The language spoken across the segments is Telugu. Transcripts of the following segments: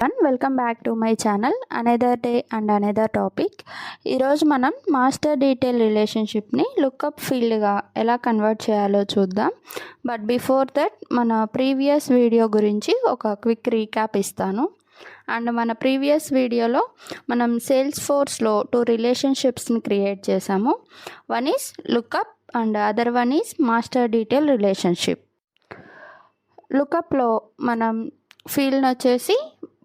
Welcome back to my channel another day and another topic. ఈరోజు మనం మాస్టర్ డీటెయిల్ రిలేషన్షిప్ని లుక్అప్ ఫీల్డ్గా ఎలా కన్వర్ట్ చేయాలో చూద్దాం. బట్ బిఫోర్ దట్ మన ప్రీవియస్ వీడియో గురించి ఒక క్విక్ రీక్యాప్ ఇస్తాను. అండ్ మన ప్రీవియస్ వీడియోలో మనం సేల్స్ ఫోర్స్లో 2 రిలేషన్షిప్స్ని క్రియేట్ చేసాము. One is lookup and other one is master detail relationship. లుక్అప్లో మనం ఫీల్డ్ని వచ్చేసి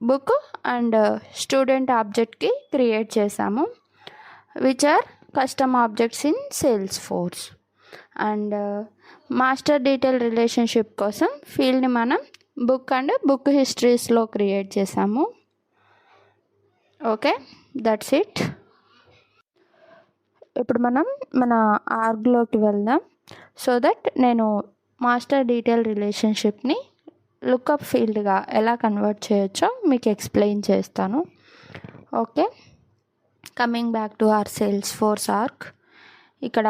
బుక్ అండ్ స్టూడెంట్ ఆబ్జెక్ట్కి క్రియేట్ చేసాము, which are custom objects in sales force. And master detail relationship కోసం ఫీల్డ్ని మనం బుక్ అండ్ బుక్ హిస్టరీస్లో క్రియేట్ చేసాము. Okay, that's it. ఇప్పుడు మనం మన ఆర్గ్లోకి వెళ్దాం. సో దట్ నేను మాస్టర్ డీటెయిల్ రిలేషన్షిప్ని లుక్అప్ ఫీల్డ్గా ఎలా కన్వర్ట్ చేయొచ్చో మీకు ఎక్స్ప్లెయిన్ చేస్తాను. Okay, coming back to our sales force org. ఇక్కడ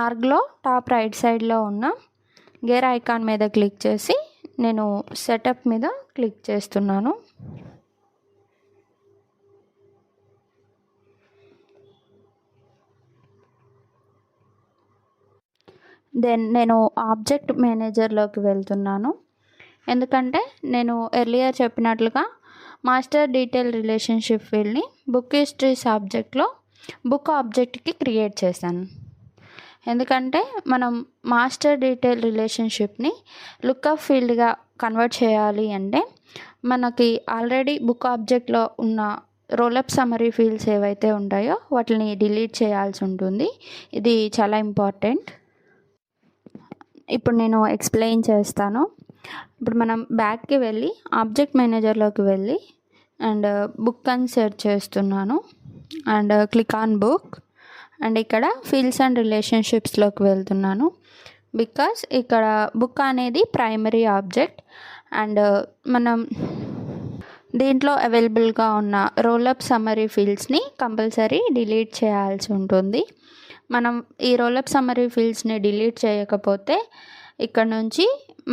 ఆర్గ్లో టాప్ రైట్ సైడ్లో ఉన్న గేర్ ఐకాన్ మీద క్లిక్ చేసి నేను సెటప్ మీద క్లిక్ చేస్తున్నాను. దెన్ నేను ఆబ్జెక్ట్ మేనేజర్లోకి వెళ్తున్నాను. ఎందుకంటే నేను ఎర్లియర్ చెప్పినట్లుగా మాస్టర్ డీటెయిల్ రిలేషన్షిప్ ఫీల్డ్ని బుక్ హిస్టరీస్ ఆబ్జెక్ట్లో బుక్ ఆబ్జెక్ట్కి క్రియేట్ చేశాను. ఎందుకంటే మనం మాస్టర్ డీటెయిల్ రిలేషన్షిప్ని లుక్అప్ ఫీల్డ్గా కన్వర్ట్ చేయాలి అంటే మనకి ఆల్రెడీ బుక్ ఆబ్జెక్ట్లో ఉన్న రోలప్ సమ్మరీ ఫీల్డ్స్ ఏవైతే ఉంటాయో వాటిని డిలీట్ చేయాల్సి ఉంటుంది. ఇది చాలా ఇంపార్టెంట్. ఇప్పుడు నేను ఎక్స్ప్లెయిన్ చేస్తాను. ఇప్పుడు మనం బ్యాక్కి వెళ్ళి ఆబ్జెక్ట్ మేనేజర్లోకి వెళ్ళి అండ్ బుక్ అని సెర్చ్ చేస్తున్నాను and click on book. And ఇక్కడ ఫీల్డ్స్ అండ్ రిలేషన్షిప్స్లోకి వెళ్తున్నాను. బికాస్ ఇక్కడ బుక్ అనేది ప్రైమరీ ఆబ్జెక్ట్ అండ్ మనం దీంట్లో అవైలబుల్గా ఉన్న రోలప్ సమ్మరీ ఫీల్డ్స్ని కంపల్సరీ డిలీట్ చేయాల్సి ఉంటుంది. మనం ఈ రోలప్ సమ్మరీ ఫీల్డ్స్ని డిలీట్ చేయకపోతే ఇక్కడ నుంచి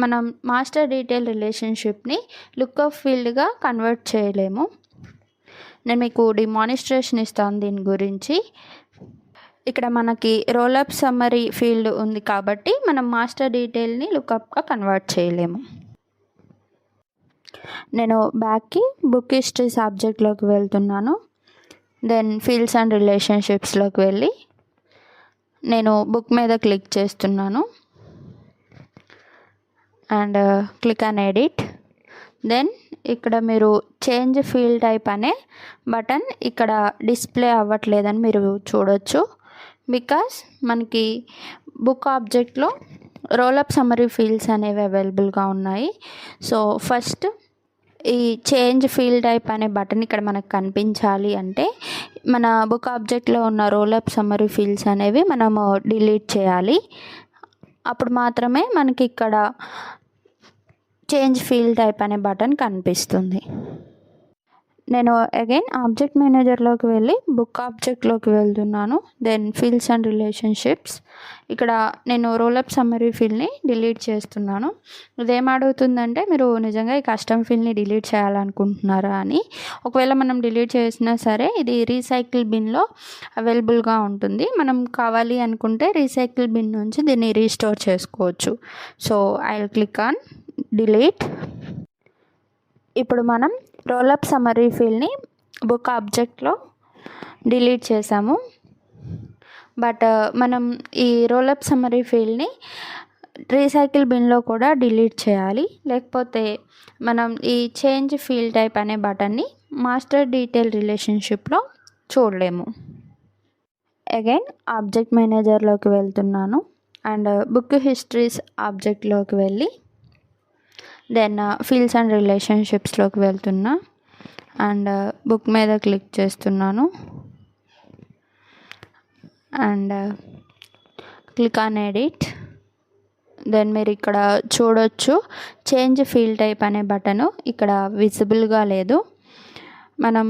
మనం మాస్టర్ డీటెయిల్ రిలేషన్షిప్ని లుక్అప్ ఫీల్డ్గా కన్వర్ట్ చేయలేము. నేను మీకు డిమానిస్ట్రేషన్ ఇస్తాను దీని గురించి. ఇక్కడ మనకి రోలప్ సమ్మరీ ఫీల్డ్ ఉంది కాబట్టి మనం మాస్టర్ డీటెయిల్ని లుక్అప్గా కన్వర్ట్ చేయలేము. నేను బ్యాక్కి బుక్ హిస్టరీస్ ఆబ్జెక్ట్లోకి వెళ్తున్నాను. దెన్ ఫీల్డ్స్ అండ్ రిలేషన్షిప్స్లోకి వెళ్ళి నేను బుక్ మీద క్లిక్ చేస్తున్నాను and click on edit. Then ఇక్కడ మీరు చేంజ్ ఫీల్డ్ టైప్ అనే బటన్ ఇక్కడ డిస్ప్లే అవ్వట్లేదని మీరు చూడొచ్చు. బికాస్ మనకి బుక్ ఆబ్జెక్ట్లో రోలప్ సమ్మరీ ఫీల్డ్స్ అనేవి అవైలబుల్గా ఉన్నాయి. సో ఫస్ట్ ఈ చేంజ్ ఫీల్డ్ టైప్ అనే బటన్ ఇక్కడ మనకు కనిపించాలి అంటే మన బుక్ ఆబ్జెక్ట్లో ఉన్న రోలప్ సమ్మరీ ఫీల్డ్స్ అనేవి మనము డిలీట్ చేయాలి. అప్పుడు మాత్రమే మనకి ఇక్కడ చేంజ్ ఫీల్డ్ టైప్ అనే బటన్ కనిపిస్తుంది. నేను అగైన్ ఆబ్జెక్ట్ మేనేజర్లోకి వెళ్ళి బుక్ ఆబ్జెక్ట్లోకి వెళ్తున్నాను. Then fields and relationships. ఇక్కడ నేను రోలప్ సమ్మరీ ఫీల్డ్ని డిలీట్ చేస్తున్నాను. ఇదేం అడుగుతుందంటే మీరు నిజంగా ఈ కస్టమ్ ఫీల్డ్ని డిలీట్ చేయాలనుకుంటున్నారా అని. ఒకవేళ మనం డిలీట్ చేసినా సరే ఇది రీసైకిల్ బిన్లో అవైలబుల్గా ఉంటుంది. మనం కావాలి అనుకుంటే రీసైకిల్ బిన్ నుంచి దీన్ని రీస్టోర్ చేసుకోవచ్చు. So I will click on delete. ఇప్పుడు మనం రోలప్ సమ్మరీ ఫీల్డ్ని బుక్ ఆబ్జెక్ట్లో డిలీట్ చేసాము. బట్ మనం ఈ రోలప్ సమ్మరీ ఫీల్డ్ని రీసైకిల్ బిన్లో కూడా డిలీట్ చేయాలి. లేకపోతే మనం ఈ చేంజ్ ఫీల్డ్ టైప్ అనే బటన్ని మాస్టర్ డీటెయిల్ రిలేషన్షిప్లో చూడలేము. అగైన్ ఆబ్జెక్ట్ మేనేజర్లోకి వెళ్తున్నాను అండ్ బుక్ హిస్టరీస్ ఆబ్జెక్ట్లోకి వెళ్ళి దెన్ ఫీల్డ్స్ అండ్ రిలేషన్షిప్స్లోకి వెళ్తున్నా అండ్ బుక్ మీద క్లిక్ చేస్తున్నాను and click on edit. Then మీరు ఇక్కడ చూడొచ్చు చేంజ్ ఫీల్డ్ టైప్ అనే బటను ఇక్కడ విజిబుల్గా లేదు. మనం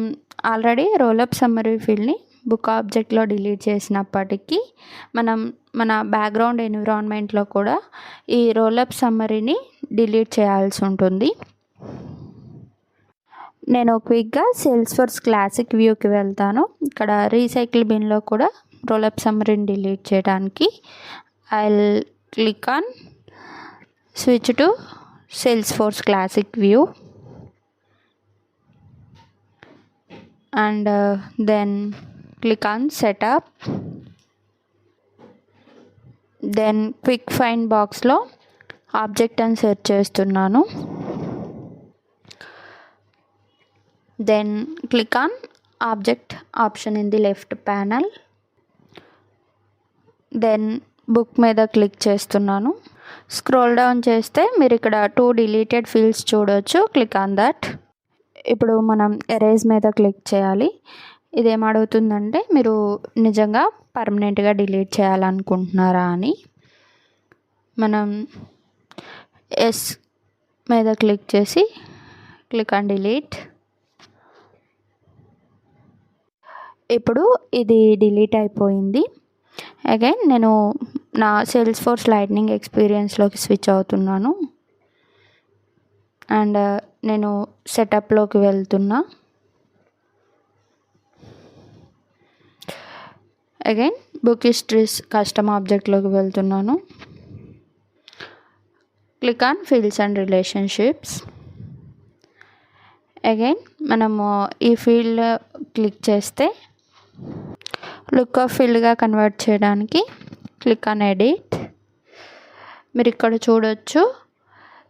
ఆల్రెడీ రోలప్ సమ్మరీ ఫీల్డ్ని బుక్ ఆబ్జెక్ట్లో డిలీట్ చేసినప్పటికీ మనం మన బ్యాక్గ్రౌండ్ ఎన్విరాన్మెంట్లో కూడా ఈ రోలప్ సమ్మరీని డిలీట్ చేయాల్సి ఉంటుంది. నేను క్విక్గా సేల్స్ఫోర్స్ క్లాసిక్ వ్యూకి వెళ్తాను. ఇక్కడ రీసైకిల్ బిన్లో కూడా రోలప్ సమ్మరీని డిలీట్ చేయడానికి I will click on switch to Salesforce classic view and then click on setup. then quick find బాక్స్లో ఆబ్జెక్ట్ అని సెర్చ్ చేస్తున్నాను. then click on object option in the left panel. then book మీద క్లిక్ చేస్తున్నాను. స్క్రోల్ డౌన్ చేస్తే మీరు ఇక్కడ 2 డిలీటెడ్ ఫీల్డ్స్ చూడవచ్చు. Click on that. ఇప్పుడు మనం ఎరేజ్ మీద క్లిక్ చేయాలి. ఇదేం అడుగుతుందంటే మీరు నిజంగా పర్మనెంట్గా డిలీట్ చేయాలనుకుంటున్నారా అని. మనం ఎస్ మీద క్లిక్ చేసి క్లిక్ ఆన్ డిలీట్. ఇప్పుడు ఇది డిలీట్ అయిపోయింది. అగైన్ నేను నా సేల్స్ఫోర్స్ లైట్నింగ్ ఎక్స్పీరియన్స్లోకి స్విచ్ అవుతున్నాను అండ్ నేను సెటప్లోకి వెళ్తున్నా. అగైన్ బుక్ హిస్టరీస్ కస్టమ్ ఆబ్జెక్ట్లోకి వెళ్తున్నాను. Click on fields and relationships. Again మనము ఈ ఫీల్డ్ క్లిక్ చేస్తే లుక్ ఆఫ్ ఫీల్డ్గా కన్వర్ట్ చేయడానికి క్లిక్ ఆన్ ఎడిట్. మీరు ఇక్కడ చూడొచ్చు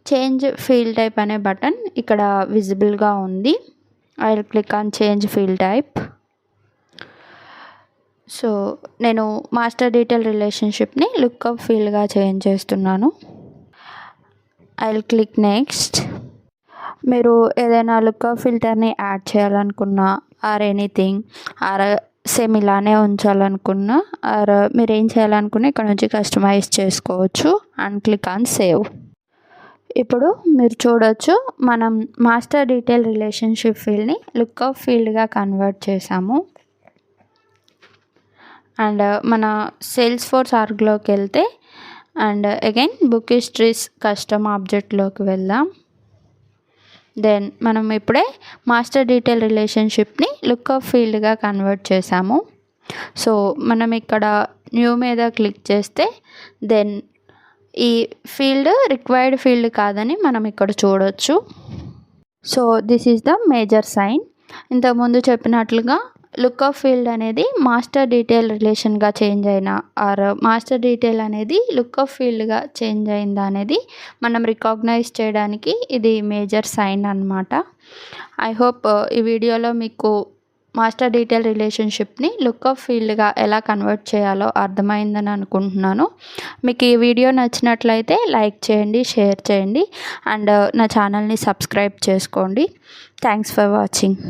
చేంజ్ ఫీల్డ్ టైప్ అనే బటన్ ఇక్కడ విజిబుల్గా ఉంది. I will click on change field type. So నేను మాస్టర్ డీటెయిల్ రిలేషన్షిప్ని లుక్ అప్ ఫీల్డ్గా చేంజ్ చేస్తున్నాను. I will click next. మీరు ఏదైనా లుక్ అప్ ఫిల్టర్ని యాడ్ చేయాలనుకున్నా ఆర్ ఎనీథింగ్ ఆర్ సేమ్ ఇలానే ఉంచాలనుకున్నా ఆర్ మీరు ఏం చేయాలనుకున్నా ఇక్కడ నుంచి కస్టమైజ్ చేసుకోవచ్చు అండ్ క్లిక్ ఆన్ సేవ్. ఇప్పుడు మీరు చూడొచ్చు మనం మాస్టర్ డీటెయిల్ రిలేషన్షిప్ ఫీల్డ్ని లుక్ అప్ ఫీల్డ్గా కన్వర్ట్ చేసాము. అండ్ మన సేల్స్ఫోర్స్ ఆర్గ్లోకి వెళ్తే and again book histories custom ఆబ్జెక్ట్లోకి వెళ్దాం. దెన్ మనం ఇప్పుడే మాస్టర్ డీటెయిల్ రిలేషన్షిప్ని లుక్ అప్ ఫీల్డ్గా కన్వర్ట్ చేసాము. సో మనం ఇక్కడ న్యూ మీద క్లిక్ చేస్తే దెన్ ఈ ఫీల్డ్ రిక్వైర్డ్ ఫీల్డ్ కాదని మనం ఇక్కడ చూడొచ్చు. So this is the major sign. ఇంతకుముందు చెప్పినట్లుగా లుక్ అప్ ఫీల్డ్ అనేది మాస్టర్ డీటెయిల్ రిలేషన్గా చేంజ్ అయినా ఆర్ మాస్టర్ డీటెయిల్ అనేది లుక్ అప్ ఫీల్డ్గా చేంజ్ అయిందా అనేది మనం రికాగ్నైజ్ చేయడానికి ఇది మేజర్ సైన్ అన్నమాట. ఐ హోప్ ఈ వీడియోలో మీకు మాస్టర్ డీటెయిల్ రిలేషన్షిప్ని లుక్ అప్ ఫీల్డ్గా ఎలా కన్వర్ట్ చేయాలో అర్థమైందని అనుకుంటున్నాను. మీకు ఈ వీడియో నచ్చినట్లయితే లైక్ చేయండి, షేర్ చేయండి అండ్ నా ఛానల్ని సబ్స్క్రైబ్ చేసుకోండి. Thanks for watching.